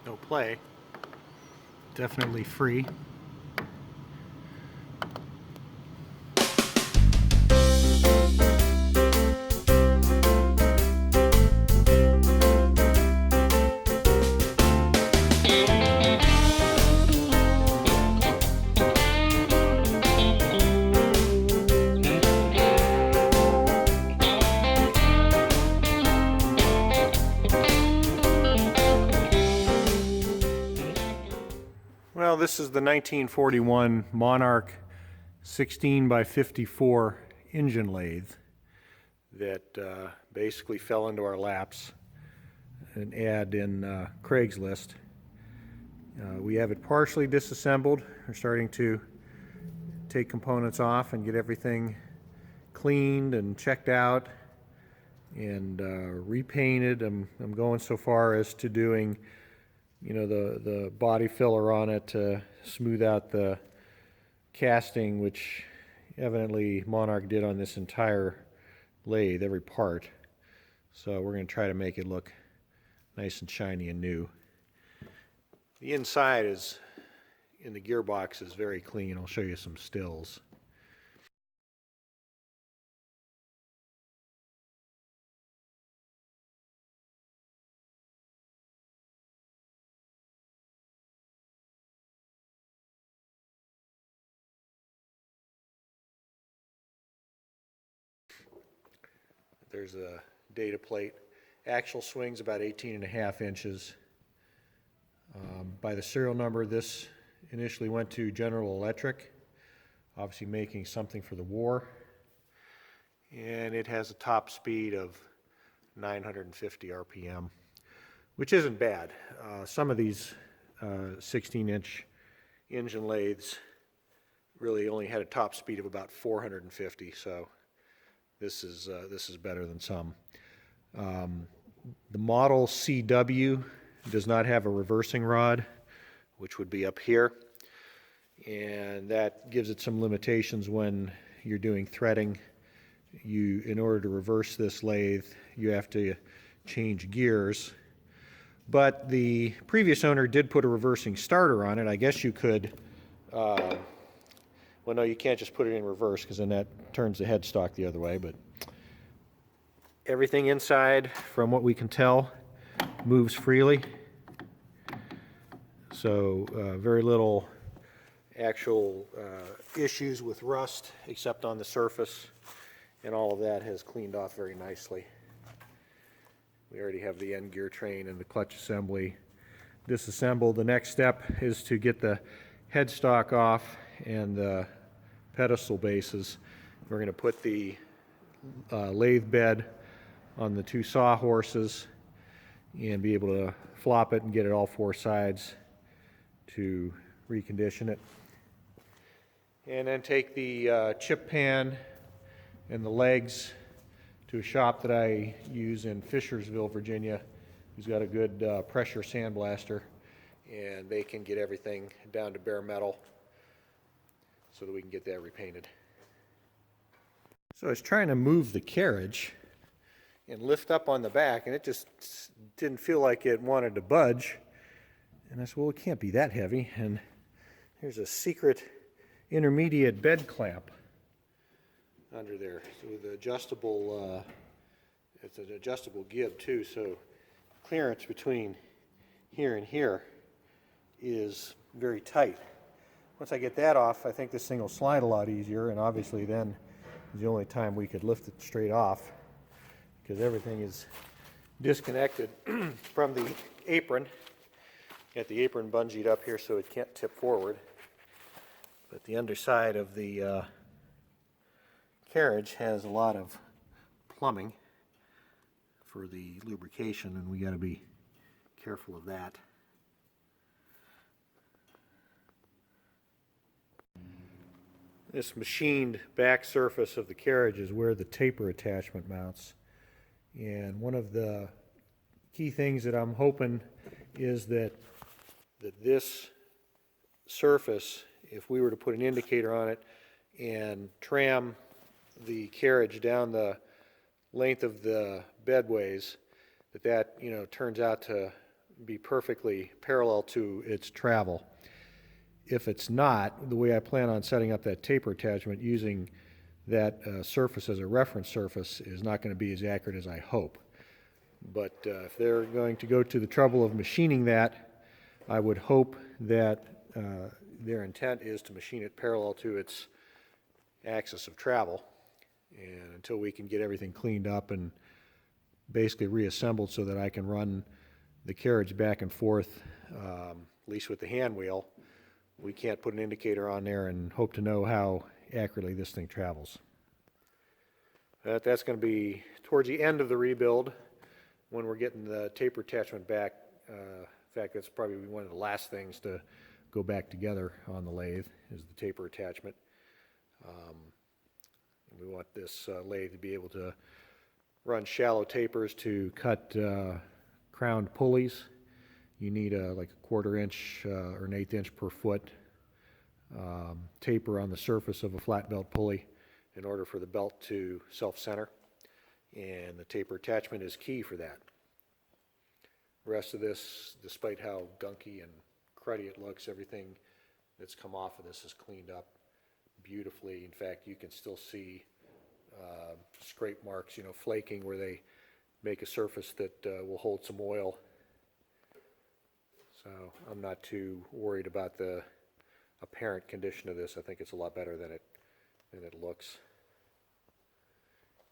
No play. Definitely free. Well, this is the 1941 Monarch 16 by 54 engine lathe that basically fell into our laps, an ad in Craigslist. We have it partially disassembled. We're starting to take components off and get everything cleaned and checked out and repainted. I'm going so far as to doing, you know, the body filler on it to smooth out the casting, which evidently Monarch did on this entire lathe, every part. So we're going to try to make it look nice and shiny and new. The inside is, in the gearbox, is very clean. I'll show you some stills. There's a data plate. Actual swing's about 18.5 inches. By the serial number, this initially went to General Electric, obviously making something for the war. And it has a top speed of 950 RPM, which isn't bad. Some of these 16-inch engine lathes really only had a top speed of about 450, so this is better than some. The model CW does not have a reversing rod, which would be up here, and that gives it some limitations when you're doing threading. In order to reverse this lathe, you have to change gears. But the previous owner did put a reversing starter on it. I guess you could, well, no, you can't just put it in reverse because then that turns the headstock the other way. But everything inside, from what we can tell, moves freely. So very little actual issues with rust except on the surface, and all of that has cleaned off very nicely. We already have the end gear train and the clutch assembly disassembled. The next step is to get the headstock off and the pedestal bases. We're going to put the lathe bed on the two sawhorses and be able to flop it and get it all four sides to recondition it. And then take the chip pan and the legs to a shop that I use in Fishersville, Virginia, who's got a good pressure sandblaster, and they can get everything down to bare metal so that we can get that repainted. So I was trying to move the carriage and lift up on the back, and it just didn't feel like it wanted to budge. And I said, well, it can't be that heavy. And here's a secret intermediate bed clamp under there. So with the adjustable, it's an adjustable gib too, so clearance between here and here is very tight. Once I get that off, I think this thing will slide a lot easier, and obviously then is the only time we could lift it straight off, because everything is disconnected from the apron. Got the apron bungeed up here so it can't tip forward, but the underside of the carriage has a lot of plumbing for the lubrication, and we got to be careful of that. This machined back surface of the carriage is where the taper attachment mounts, and one of the key things that I'm hoping is that this surface, if we were to put an indicator on it and tram the carriage down the length of the bedways, that turns out to be perfectly parallel to its travel. If it's not, the way I plan on setting up that taper attachment using that surface as a reference surface is not going to be as accurate as I hope. But if they're going to go to the trouble of machining that, I would hope that their intent is to machine it parallel to its axis of travel. And until we can get everything cleaned up and basically reassembled so that I can run the carriage back and forth, at least with the hand wheel, we can't put an indicator on there and hope to know how accurately this thing travels. That's going to be towards the end of the rebuild when we're getting the taper attachment back. In fact, that's probably one of the last things to go back together on the lathe is the taper attachment. We want this lathe to be able to run shallow tapers to cut crowned pulleys. You need like a 1/4 inch or an 1/8 inch per foot taper on the surface of a flat belt pulley in order for the belt to self-center, and the taper attachment is key for that. The rest of this, despite how gunky and cruddy it looks, everything that's come off of this is cleaned up beautifully. In fact, you can still see scrape marks, flaking where they make a surface that will hold some oil. So I'm not too worried about the apparent condition of this. I think it's a lot better than it looks.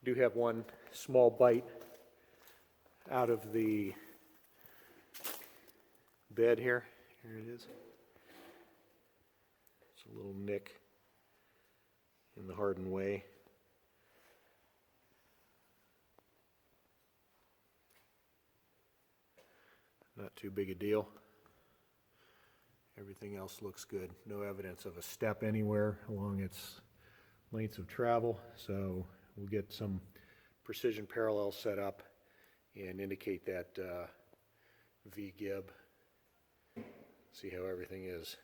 Do have one small bite out of the bed here. Here it is. It's a little nick in the hardened way. Not too big a deal. Everything else looks good. No evidence of a step anywhere along its lengths of travel, so we'll get some precision parallels set up and indicate that V-gib. See how everything is